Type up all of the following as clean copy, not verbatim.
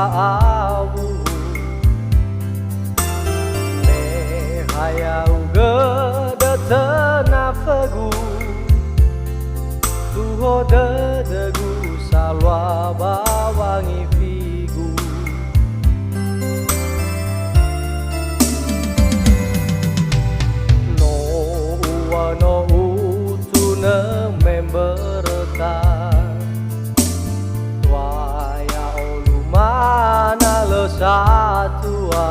abu me hayau gede tenafegu tuho dedegu salwa bawangi figu no uwa no utune memberta waya olu mana le satua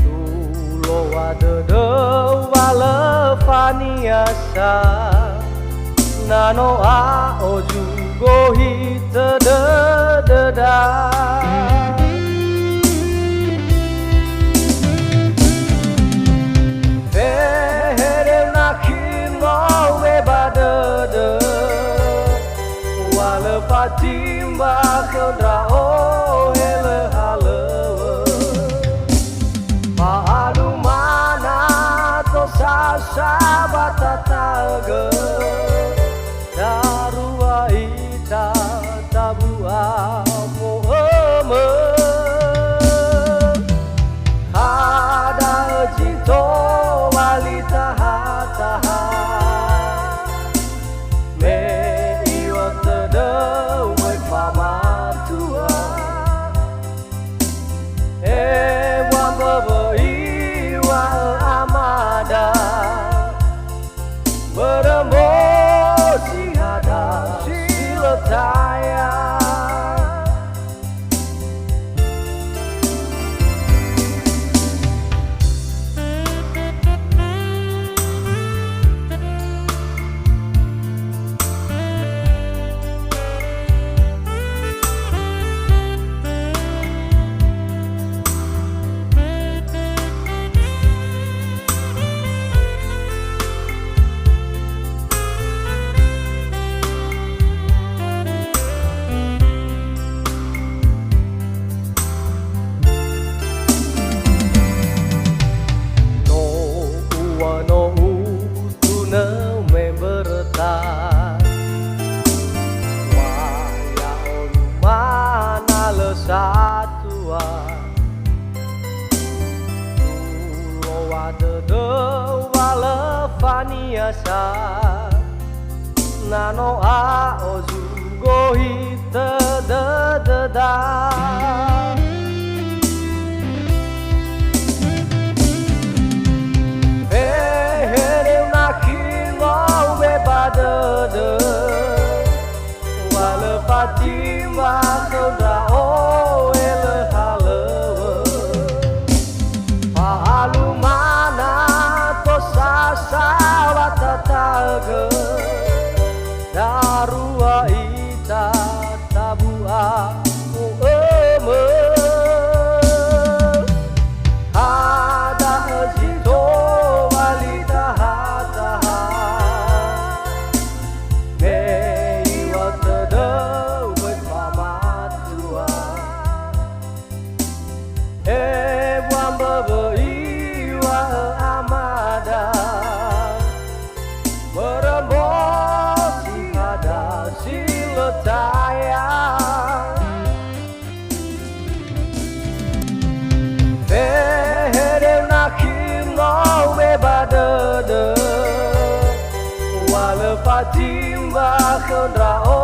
tulo wade de wale faniasa nano a oju gohi te de da fehere nakin mo we bade de wale fatimba kendra o hele hale padu mana to sasa batataga darua ita tabua moeme ada jito walita hataha me iwata de we mama tua wamba iwa amada berembo siletaya no utune memberta waya olu mana le satua tulo wade de wale faniasa nano a oju gohi te de da wale fatimba kendra o ele halewe pahalu mana to sasa watataga darua ita tabua moeme ada jito walita hataha siletaya fehere nakin no we bade de wale fatimba kendra o